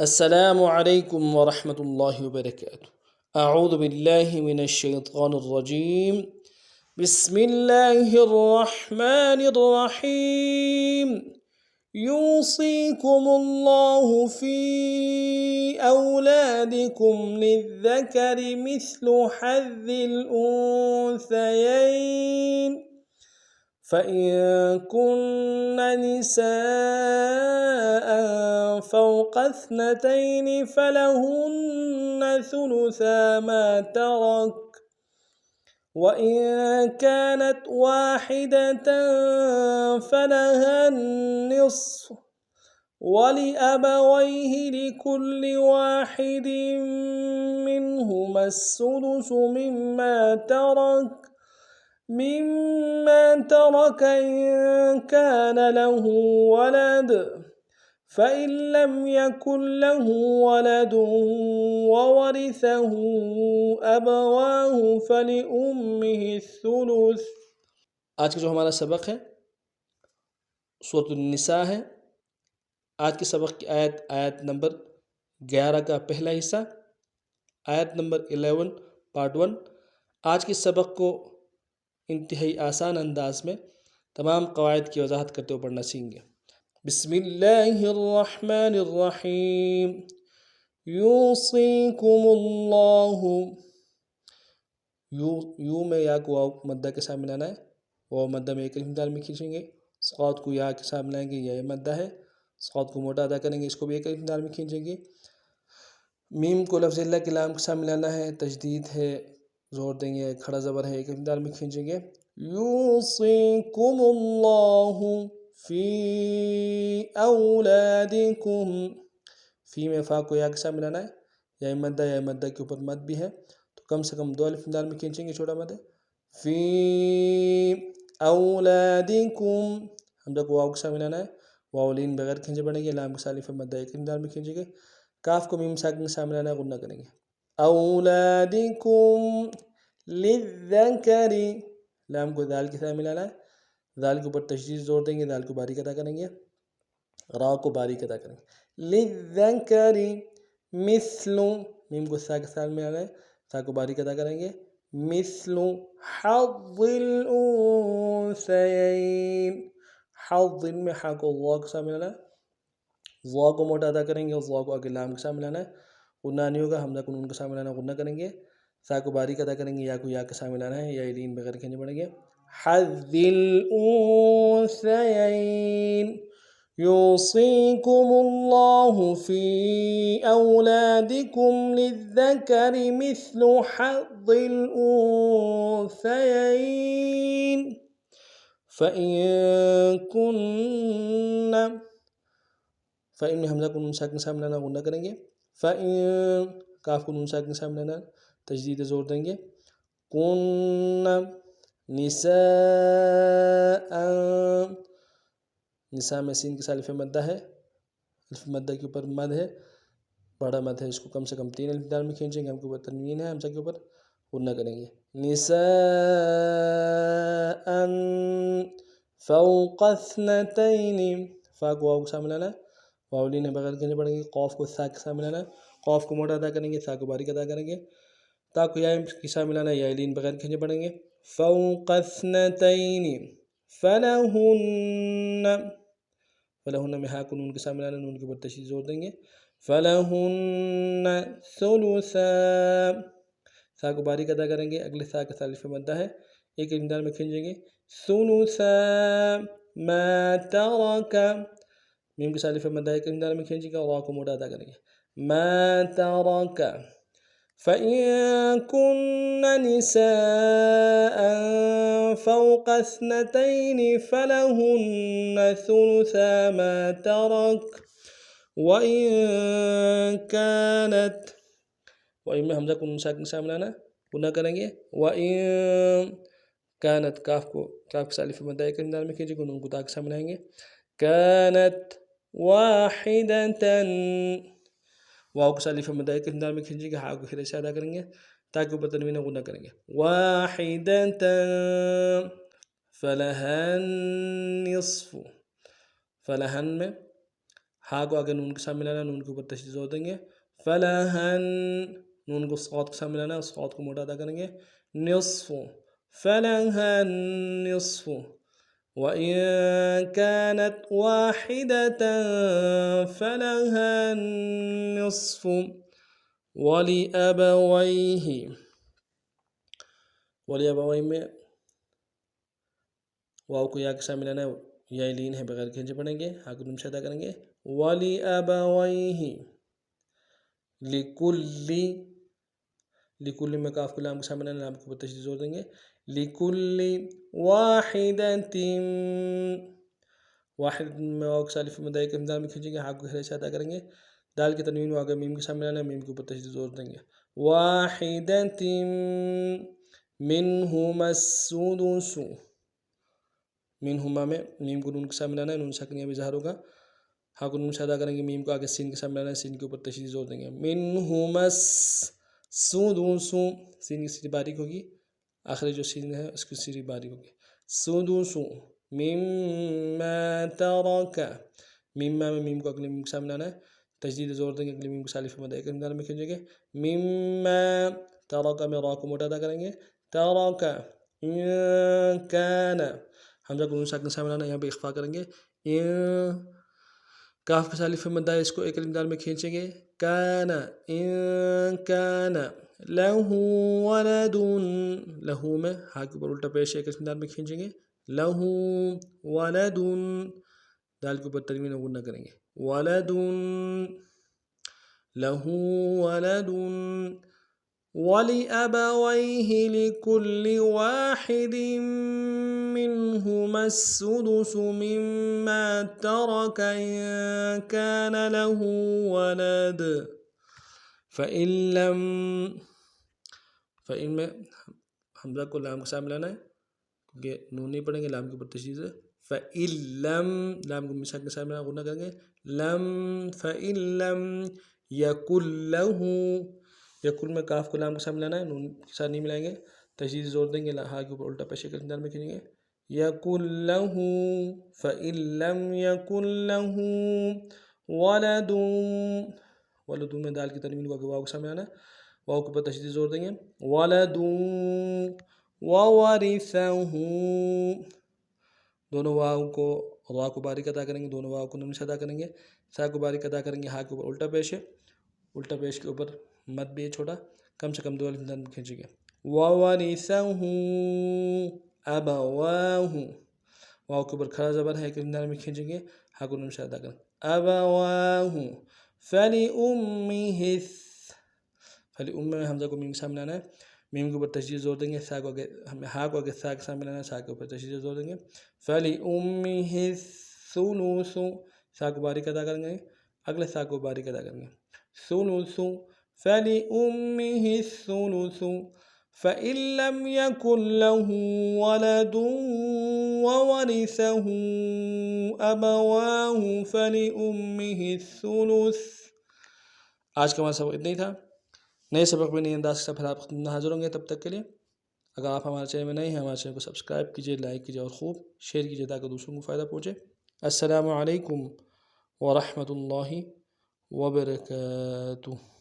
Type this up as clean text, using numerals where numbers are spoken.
السلام عليكم ورحمة الله وبركاته. أعوذ بالله من الشيطان الرجيم. بسم الله الرحمن الرحيم. يوصيكم الله في أولادكم للذكر مثل حظ الأنثيين، فإن كن نساء فوق اثنتين فلهن ثلثا ما ترك، وإن كانت واحدة فلها النصف، ولأبويه لكل واحد منهما السدس مما ترك إن كان له ولد، فإن لم يكن له ولد وورثه أبواه فلأمه الثلث۔ آج کا جو ہمارا سبق ہے سورۃ النساء ہے۔ آج کے سبق کی آیت نمبر 11 کا پہلا حصہ، آیت نمبر 11 پارٹ 1۔ آج کے سبق کو انتہائی آسان انداز میں تمام قواعد کی وضاحت کرتے ہوئے پڑھنا سیکھیں گے۔ بسم اللہ الرحمن الرحیم۔ یوصیکم اللہ، یو میں یا کو واو مدہ کے ساتھ ملانا ہے، واو مدہ میں ایک الف دال میں کھینچیں گے، صاد کو یا کے ساتھ ملائیں گے، یہ مدہ ہے، صاد کو موٹا ادا کریں گے، اس کو بھی ایک الف دال میں کھینچیں گے۔ میم کو لفظ اللہ کے لام کے ساتھ ملانا ہے، تشدید ہے، زور دیں گے، کھڑا زبر ہے، ایک الف دال میں کھینچیں گے۔ یوصیکم اللہ فی اولادکم، فی میں فا کو یا کے ساتھ ملانا ہے، یا مدہ کے اوپر مد بھی ہے تو کم سے کم دو الف دال میں کھینچیں گے، چھوٹا مد ہے۔ فی اولادکم، حمزہ کو واو کے ساتھ ملانا ہے، واو لین بغیر کھینچے پڑیں گے، لام کے ساتھ الف مدہ ایک الف دال میں کھینچیں گے۔ کاف کو میم ساکن کے ساتھ ملانا ہے، غنہ کریں گے۔ اولادکم للذکر، لام کو دال کے ساتھ ملانا ہے، دال کے اوپر تشدید زور دیں گے، دال کو باریک ادا کریں گے، را کو باریک ادا کریں گے۔ للذکر مثل، میم کو سا کے ساتھ ملانا ہے، سا کو باریک ادا کریں گے، مثل حظ الانثیین، حظ میں حا کو وا کے ساتھ ملانا ہے، وا کو موٹا ادا کریں گے، وا کو آگے لام کے ساتھ ملانا ہے، غنہ نہیں ہوگا، حمزہ کو نون کے ساتھ ملانا ہے، غنہ کریں گے، سا کو باریک ادا کریں گے، یا کو یا کے ساتھ ملانا ہے، یا لین بغیر کھینچے پڑیں گے۔ حظ الانثیین، یوصیکم اللہ فی اولادکم للذکر مثل حظ الانثیین، فإن میں حمزہ کو نون ساکن کے ساتھ ملانا، غنہ کریں گے، فإن کاف کو نون ساکن کے ساتھ ملانا، تجدید زور دیں گے، کن نساء، نساء میں سین کے ساتھ الف مدہ ہے، الف مدہ کے اوپر مد ہے، بڑا مد ہے، اس کو کم سے کم تین الف دال میں کھینچیں گے، ہم کے اوپر تنوین ہے، حمزہ کے اوپر غنہ کریں گے۔ نساء فوق اثنتین، فا کو واو کے ساتھ ملانا ہے، واو لین ہے بغیر کھینچے پڑیں گے، قوف کو سا کے ساتھ ملانا ہے، قوف کو موٹا ادا کریں گے، سا کو باریک ادا کریں گے، تا کو یا کے ساتھ ملانا ہے، یا لین بغیر کھینچے پڑیں گے۔ فوق اثنتین فلہن، فلہن میں ہا کو نون کے ساتھ ملانا، نون کے اوپر تشدید زور دیں گے، فلہن ثلثا، سا کو باریک ادا کریں گے، اگلے سا کے ساتھ الف مدہ ہے، ایک امداد میں کھینچیں گے، ثلثا ما ترک، میم کے ساتھ الف مدہ ایک امداد میں کھینچیں گے، اور را کو موٹا ادا کریں گے، ما ترک، فإن كن نساء فوق اثنتين فلهن ثلثا ما ترك، وإن كانت، وإن میں حمزہ کو نون ساکن کے ساتھ ملانا غنہ کریں گے، وإن كانت، کاف کے ساتھ الف مدہ ایک امداد میں کھینچیں گے، نون کو تا کے ساتھ ملائیں گے، كانت واحدة، واو کے ساتھ الف مدہ ایک انداز میں کھینچیں گے، ہا کو کھیرے سے ادا کریں گے، تاکہ اوپر تنوین غنہ کریں گے، واحدۃ فلہا النصف، فلہن میں ہا کو آگے نون کے ساتھ ملانا ہے، نون کے اوپر تشدید زور دیں گے، فلحن، نون کو صاد کے ساتھ ملانا ہے، صاد کو موٹا ادا کریں گے، نصف، فلحن نصف، وَإِن كَانَتْ وَاحِدَةً فَلَهَا النِّصْفُ وَلِأَبَوَيْهِ، وَلِأَبَوَيْهِ میں واو کو یا کے ساتھ ملانا ہے، یا لین ہے بغیر کھینچے پڑھیں گے، ہا کو نون سے ادا کریں گے، وَلِأَبَوَيْهِ، لِكُلِّ میں کاف کو لام کے ساتھ ملانا ہے، لام کے اوپر تشدید زور دیں گے، لِكُلِّ وَاحِدَةٍ، واحد میں واو کے ساتھ الف مدعی کے امداد میں کھینچیں گے، ہا کو گہرے سے ادا کریں گے، دال کی تنوین واو میم کے ساتھ ملانا ہے، میم کے اوپر تشدید زور دیں گے، وَاحِدَةٍ مِّنْهُمَا السُّدُسُ، منہما میں میم کو نون کے ساتھ ملانا ہے، نون ساکنیہ بھی ظاہر ہوگا، ہا کو نون سے ادا کریں گے، میم کو آگے سین کے ساتھ ملانا ہے، سین کے اوپر تشدید زور دیں گے، منہما السُّدُسُ، سین کی سیری باریک ہوگی، آخری جو سین ہے اس کی سیری باریک ہوگی، سُدُسُ مما ترک، مما میں میم کو اگلے میم کے ساتھ ملانا ہے، تشدید زور دیں گے، اگلے میم کو الف مدعی کے امداد میں کھینچیں گے، مما ترک میں را کو موٹا ادا کریں گے، ترک ان کان، حمزہ کو نون ساکن کے ساتھ ملانا ہے، یہاں پہ اخفا کریں گے، کاف کے ساتھ الف مدعی اس کو ایک امداد میں کھینچیں گے، کان ان کان لہو ولد، لہو میں ہا کے اوپر الٹا پیش ایک امداد میں کھینچیں گے، لہو ولد، دال کے اوپر تنوین غنہ کریں گے، ولد، لہو ولد، وَلِأَبَوَيْهِ لِكُلِّ وَاحِدٍ مِّنْهُمَا السُّدُسُ مِمَّا تَرَكَ إِن كَانَ لَهُ وَلَدٌ، فَإِن میں حمزہ کو لام کے ساتھ ملانا ہے، کیونکہ نون نہیں پڑھیں گے، لام کے اوپر تشدید ہے، فَإِن لَم، لام کو مساک کے ساتھ ملانا غنہ کریں گے، لم، فَإِن لَم يَكُن لَهُ، یکل میں کاف کو لام کے ساتھ ملانا ہے، نون کے ساتھ نہیں ملائیں گے، تشدید زور دیں گے، ہا کے اوپر الٹا پیش کے اندر میں کھینچیں گے، یکن لہ، فَإِن لَمْ یکن لہ وَلَدٌ، ولد میں دال کی تنوین کو واو کے ساتھ ملانا ہے، واو کے اوپر تشدید زور دیں گے، وَلَدٌ وَوَرِثَهُ، دونوں واو کو را کو باریک ادا کریں گے، دونوں واو کو نون سے ادا کریں گے، سا کو باریک ادا کریں گے، ہا کے اوپر الٹا پیش ہے، الٹا پیش کے اوپر مد بھی ہے چھوٹا، کم سے کم دو الف میں کھینچیں گے، وَوَرِثَهُ أَبَوَاهُ، واو کے اوپر کھڑا زبر ہے، ایک اندار میں کھینچیں گے، ہا کو نون سے ادا کریں، أَبَوَاهُ فَلِأُمِّهِ، فَلِأُمِّ میں حمزہ کو میم کے ساتھ ملانا ہے، میم کے اوپر تشدید زور دیں گے، سا کو آگے ہا کو آگے سا کے ساتھ ملانا ہے، سا کے اوپر تشدید زور دیں گے، فَلِأُمِّهِ الثُّلُثُ، سا کو باریک ادا کریں گے، اگلے سا کو باریک ادا کریں گے، ثُلُثُ، فَلِأُمِّهِ الثُّلُثُ فَإِن لَمْ يَكُن لَهُ وَلَدٌ وَوَرِثَهُ أَبَوَاهُ فَلِأُمِّهِ الثُّلُثُ۔ آج کا ہمارا سبق اتنا ہی تھا، نئے سبق میں نئے انداز کے ساتھ پھر آپ حاضر ہوں گے، تب تک کے لیے اگر آپ ہمارے چینل میں نئے ہیں، ہمارے چینل کو سبسکرائب کیجیے، لائک کیجیے اور خوب شیئر کیجیے تاکہ دوسروں کو فائدہ پہنچے۔ السلام علیکم ورحمۃ اللہ وبرکاتہ۔